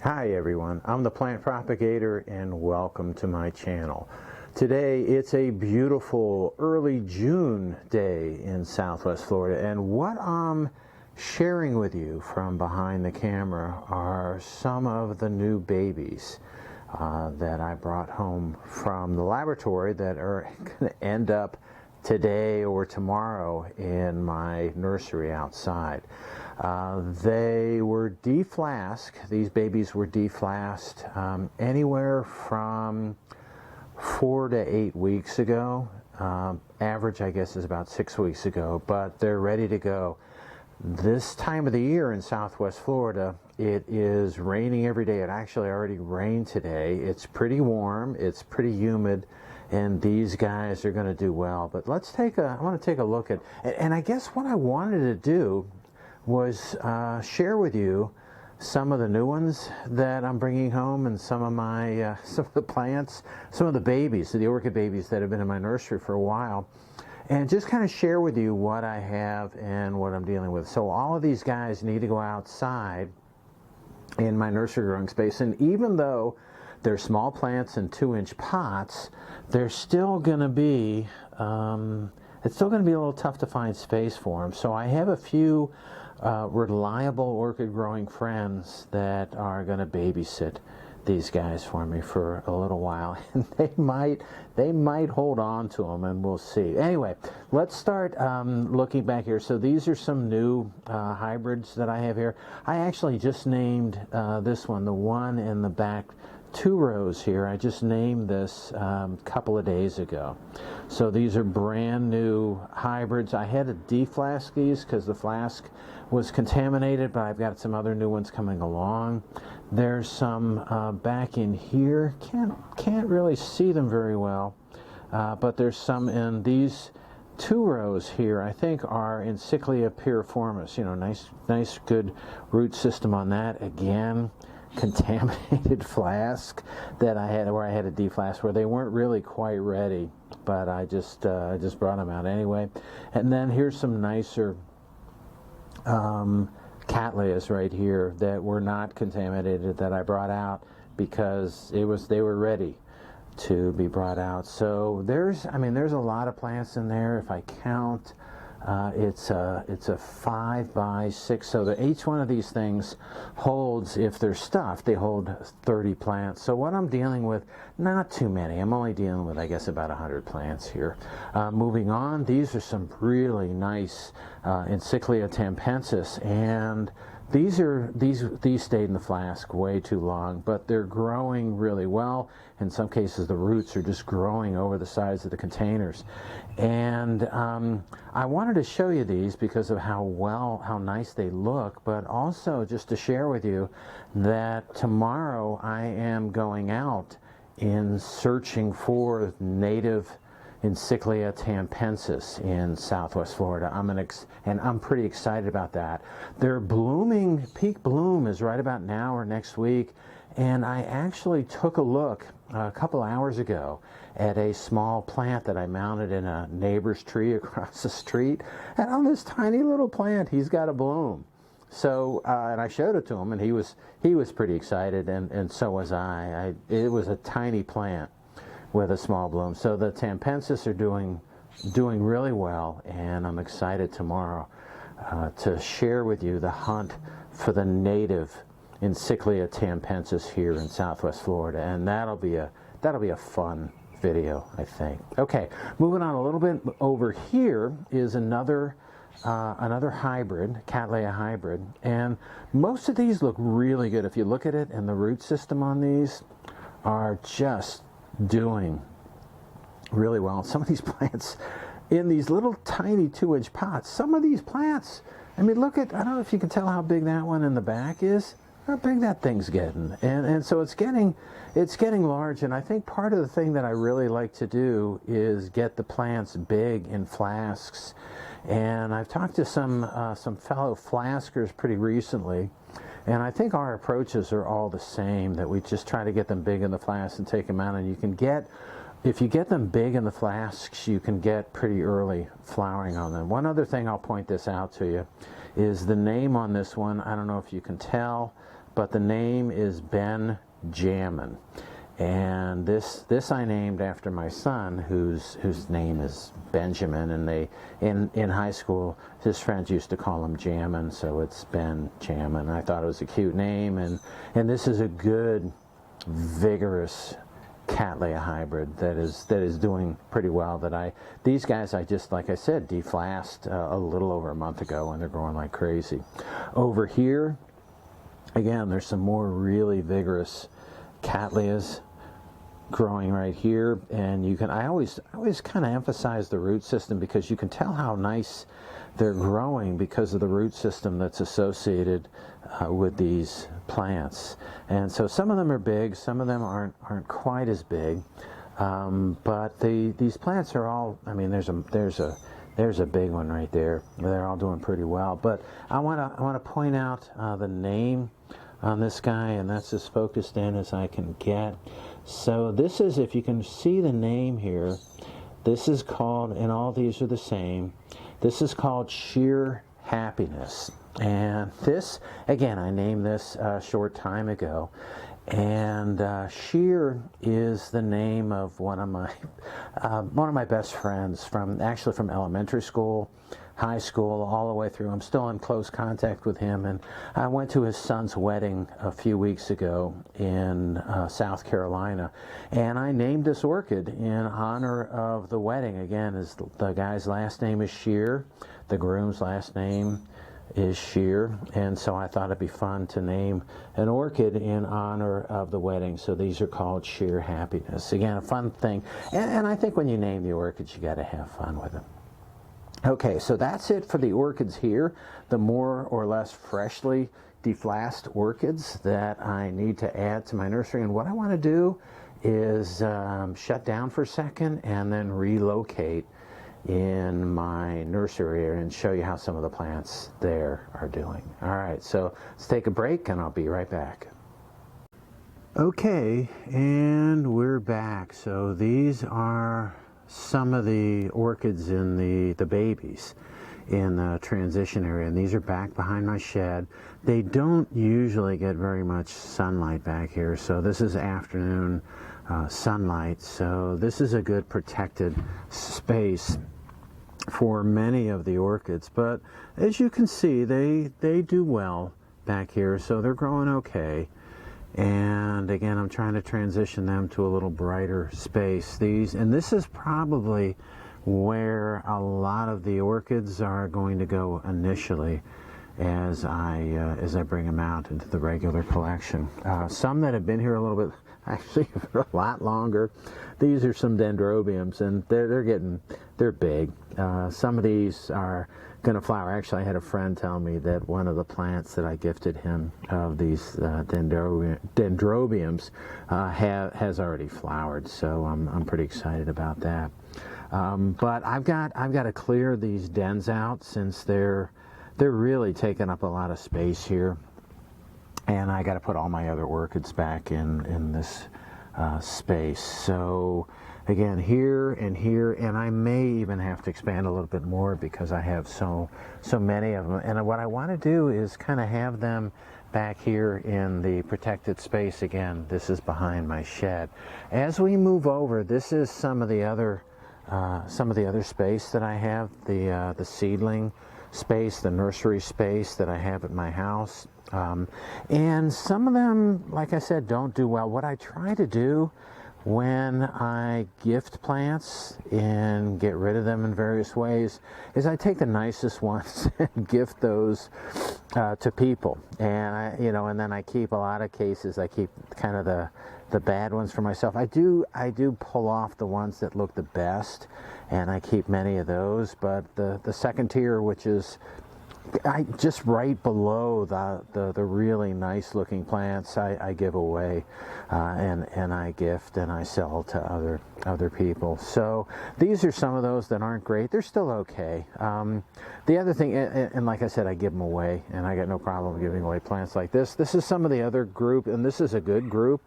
Hi everyone, I'm the plant propagator and welcome to my channel. Today it's a beautiful early June day in Southwest Florida, and what I'm sharing with you from behind the camera are some of the new babies that I brought home from the laboratory that are going to end up today or tomorrow in my nursery outside. They were deflasked. These babies were deflasked anywhere from 4 to 8 weeks ago. Average, I guess, is about 6 weeks ago, but they're ready to go. This time of the year in Southwest Florida, it is raining every day. It actually already rained today. It's pretty warm, it's pretty humid, and these guys are going to do well. But I want to take a look at, and I guess what I wanted to do was share with you some of the new ones that I'm bringing home, and some of my some of the plants, some of the babies, the orchid babies that have been in my nursery for a while, and just kind of share with you what I have and what I'm dealing with. So all of these guys need to go outside in my nursery growing space, and even though they're small plants in 2-inch pots, they're still going to be it's still going to be a little tough to find space for them. So I have a few reliable orchid growing friends that are going to babysit these guys for me for a little while, and they might hold on to them, and we'll see. Anyway, let's start looking back here. So these are some new hybrids that I have here. I actually just named this one, the one in the back 2 rows here. I just named this a couple of days ago. So these are brand new hybrids. I had to deflask these because the flask was contaminated, but I've got some other new ones coming along. There's some back in here. Can't really see them very well, but there's some in these 2 rows here. I think are Encyclia piriformis. You know, nice good root system on that. Again, contaminated flask that I had, where I had a deflask, where they weren't really quite ready, but I just brought them out anyway. And then here's some nicer cattleyas right here that were not contaminated, that I brought out because they were ready to be brought out. So there's a lot of plants in there. If I count, it's a 5 by 6, so each one of these things holds, if they're stuffed, they hold 30 plants. So what I'm dealing with, not too many. I'm only dealing with, I guess, about 100 plants here. Moving on, these are some really nice Encyclia tampensis, and these stayed in the flask way too long, but they're growing really well. In some cases, the roots are just growing over the sides of the containers. And I wanted to show you these because of how nice they look, but also just to share with you that tomorrow I am going out in searching for native Encyclia tampensis in Southwest Florida. And I'm pretty excited about that. Their blooming, peak bloom is right about now or next week, and I actually took a look a couple hours ago at a small plant that I mounted in a neighbor's tree across the street, and on this tiny little plant, he's got a bloom. So, and I showed it to him, and he was pretty excited, and so was I. It was a tiny plant with a small bloom. So the tampensis are doing really well, and I'm excited tomorrow to share with you the hunt for the native Encyclia tampensis here in Southwest Florida, and that'll be a fun video, I think. Okay, moving on a little bit. Over here is another hybrid, Cattleya hybrid, and most of these look really good. If you look at it, and the root system on these are just doing really well. Some of these plants in these little tiny 2-inch pots, some of these plants, I mean, look at, I don't know if you can tell how big that one in the back is, how big that thing's getting. And so it's getting large, and I think part of the thing that I really like to do is get the plants big in flasks. And I've talked to some fellow flaskers pretty recently, and I think our approaches are all the same, that we just try to get them big in the flasks and take them out. And you can get, if you get them big in the flasks, you can get pretty early flowering on them. One other thing, I'll point this out to you, is the name on this one. I don't know if you can tell, but the name is Benjamin. And this I named after my son, whose name is Benjamin, and they in high school his friends used to call him Jammin, so it's Benjamin. I thought it was a cute name, and this is a good, vigorous Cattleya hybrid that is doing pretty well. These guys I just, like I said, deflasked a little over a month ago, and they're growing like crazy. Over here, again, there's some more really vigorous Cattleyas growing right here, and you can I always kind of emphasize the root system, because you can tell how nice they're growing because of the root system that's associated with these plants. And so some of them are big, some of them aren't quite as big, but these plants are all, I mean, there's a big one right there. They're all doing pretty well. But I want to point out the name on this guy, and that's as focused in as I can get. So this is, if you can see the name here, this is called, and all these are the same, this is called Sheer Happiness. And this, again, I named this a short time ago. And Sheer is the name of one of my best friends from elementary school, high school, all the way through. I'm still in close contact with him, and I went to his son's wedding a few weeks ago in South Carolina, and I named this orchid in honor of the wedding. Again, the guy's last name is Sheer, the groom's last name is Sheer, and so I thought it'd be fun to name an orchid in honor of the wedding. So these are called Sheer Happiness. Again, a fun thing, and I think when you name the orchids, you got to have fun with them. Okay, so that's it for the orchids here, the more or less freshly deflasked orchids that I need to add to my nursery. And what I want to do is shut down for a second and then relocate in my nursery area and show you how some of the plants there are doing. All right, so let's take a break and I'll be right back. Okay, and we're back. So these are some of the orchids in the babies in the transition area, and these are back behind my shed. They don't usually get very much sunlight back here, so this is afternoon sunlight, so this is a good protected space for many of the orchids. But as you can see, they do well back here, so they're growing okay. And again, I'm trying to transition them to a little brighter space. This is probably where a lot of the orchids are going to go initially as I bring them out into the regular collection. Some that have been here a little bit, actually for a lot longer. These are some dendrobiums, and they're big. Some of these are going to flower. Actually, I had a friend tell me that one of the plants that I gifted him of these dendrobiums has already flowered, so I'm pretty excited about that. But I've got to clear these dens out, since they're really taking up a lot of space here, and I got to put all my other orchids back in this space. So again, here and here, and I may even have to expand a little bit more because I have so many of them. And what I want to do is kind of have them back here in the protected space. Again, this is behind my shed. As we move over, this is some of the other space that I have, the seedling space, the nursery space that I have at my house. And some of them, like I said, don't do well. What I try to do when I gift plants and get rid of them in various ways is I take the nicest ones and gift those to people. And and then I keep a lot of cases. I keep kind of the bad ones for myself. I do pull off the ones that look the best, and I keep many of those. But the second tier, which is just right below the really nice looking plants, I give away and I gift and I sell to other people. So these are some of those that aren't great. They're still okay. The other thing, and like I said, I give them away, and I got no problem giving away plants like this. This is some of the other group, and this is a good group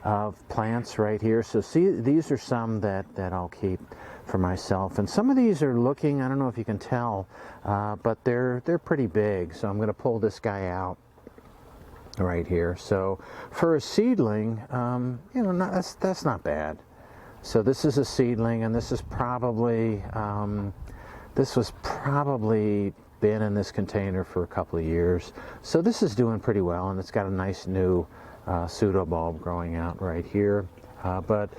of plants right here. So see, these are some that I'll keep for myself, and some of these are looking, I don't know if you can tell, but they're pretty big. So I'm going to pull this guy out right here. So for a seedling, you know, that's not bad. So this is a seedling, and this is probably, this was probably been in this container for a couple of years. So this is doing pretty well, and it's got a nice new pseudobulb growing out right here. But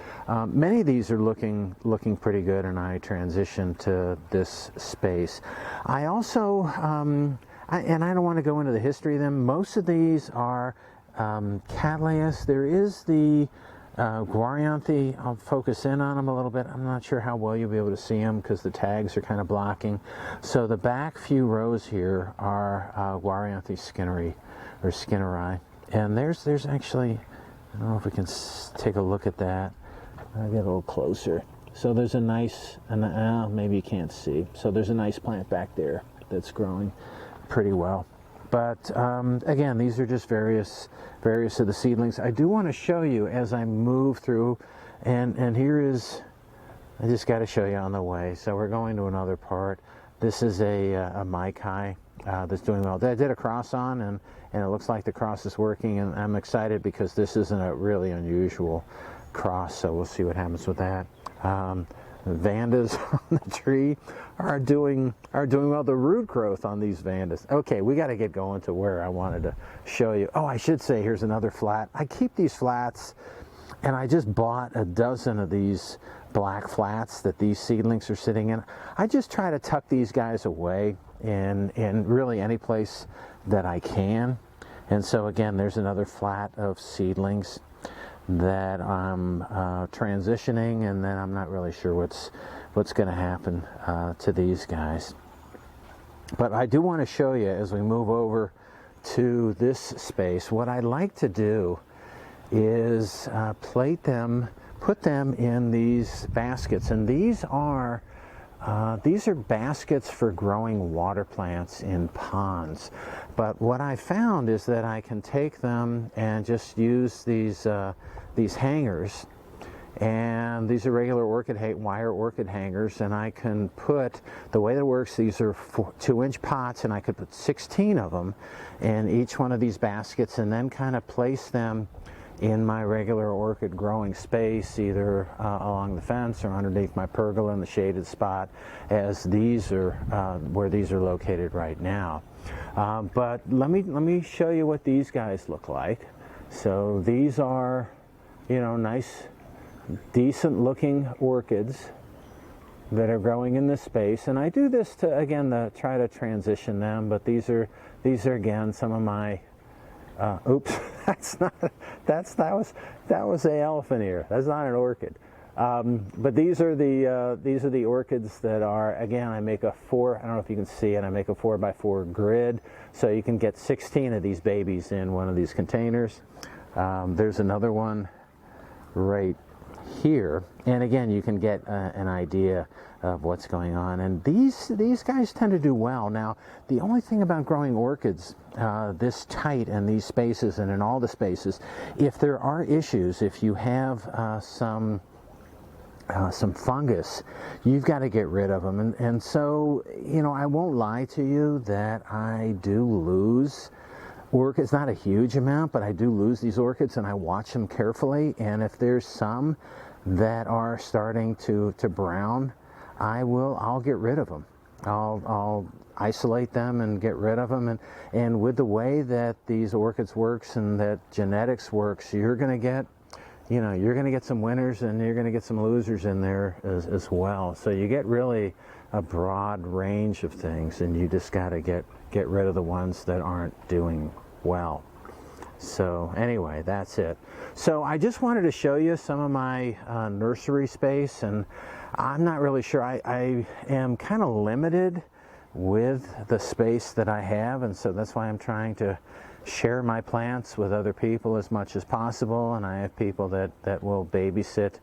many of these are looking pretty good, and I transitioned to this space. I also, and I don't want to go into the history of them, most of these are Cattleyas. There is the Guarianthe. I'll focus in on them a little bit. I'm not sure how well you'll be able to see them because the tags are kind of blocking. So the back few rows here are Guarianthe skinneri. And there's actually, I don't know if we can take a look at that. I'll get a little closer. So there's a nice, maybe you can't see. So there's a nice plant back there that's growing pretty well. But again, these are just various of the seedlings. I do want to show you as I move through, and here is, I just got to show you on the way. So we're going to another part. This is a Maikai that's doing well. I did a cross on, and it looks like the cross is working, and I'm excited because this isn't a really unusual cross, so we'll see what happens with that. Vandas on the tree are doing well. The root growth on these Vandas. Okay, we got to get going to where I wanted to show you. Oh, I should say here's another flat. I keep these flats, and I just bought a dozen of these black flats that these seedlings are sitting in. I just try to tuck these guys away in really any place that I can. And so again, there's another flat of seedlings that I'm transitioning, and then I'm not really sure what's going to happen to these guys. But I do want to show you as we move over to this space, what I like to do is plate them, put them in these baskets, and these are baskets for growing water plants in ponds. But what I found is that I can take them and just use these hangers, and these are regular wire orchid hangers, and I can put, the way that it works, these are 2-inch pots, and I could put 16 of them in each one of these baskets, and then kind of place them in my regular orchid growing space, either along the fence or underneath my pergola in the shaded spot, as these are where these are located right now. But let me show you what these guys look like. So these are, you know, nice, decent looking orchids that are growing in this space, and I do this to, again, try to transition them. But these are again some of my oops, that was an elephant ear. That's not an orchid. But these are the orchids that are, again, I make a I don't know if you can see it, I make a 4x4 grid, so you can get 16 of these babies in one of these containers. There's another one right here, and again, you can get an idea of what's going on. And these guys tend to do well. Now, the only thing about growing orchids this tight in these spaces and in all the spaces, if there are issues, if you have some fungus, you've got to get rid of them. And so, you know, I won't lie to you that I do lose orchids. Not a huge amount, but I do lose these orchids, and I watch them carefully. And if there's some that are starting to brown, I'll get rid of them. I'll isolate them and get rid of them. And with the way that these orchids works and that genetics works, you're going to get, you know, you're going to get some winners and you're going to get some losers in there as well. So you get really a broad range of things, and you just got to get rid of the ones that aren't doing well. So anyway, that's it. So I just wanted to show you some of my nursery space, and I'm not really sure. I am kind of limited with the space that I have, and so that's why I'm trying to share my plants with other people as much as possible. And I have people that will babysit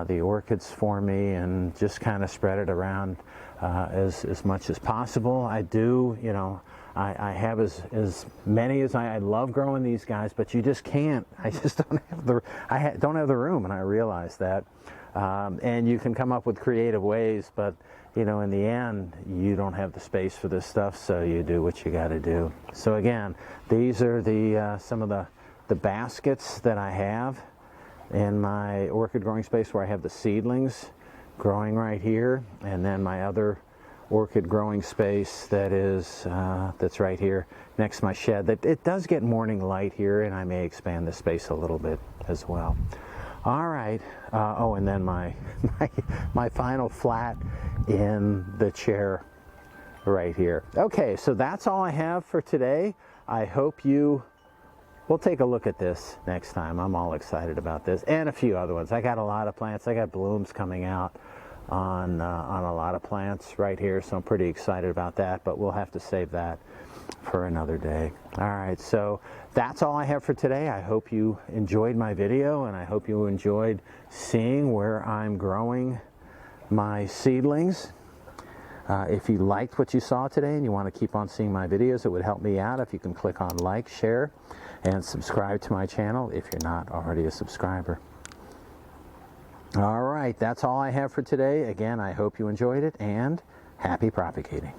the orchids for me and just kind of spread it around as much as possible. I do, you know, I have as many as I love growing these guys, but you just can't. I just don't have the room, and I realize that. And you can come up with creative ways, but you know, in the end, you don't have the space for this stuff, so you do what you got to do. So again, these are the some of the baskets that I have in my orchid growing space, where I have the seedlings growing right here, and then my other orchid growing space that is that's right here next to my shed. That it does get morning light here, and I may expand the space a little bit as well. All right. Oh, and then my final flat in the chair right here. Okay, so that's all I have for today. I hope you will take a look at this next time. I'm all excited about this and a few other ones. I got a lot of plants. I got blooms coming out on a lot of plants right here, so I'm pretty excited about that, but we'll have to save that for another day. All right, so that's all I have for today. I hope you enjoyed my video, and I hope you enjoyed seeing where I'm growing my seedlings. If you liked what you saw today and you want to keep on seeing my videos, it would help me out if you can click on like, share, and subscribe to my channel if you're not already a subscriber. All right, that's all I have for today. Again, I hope you enjoyed it, and happy propagating.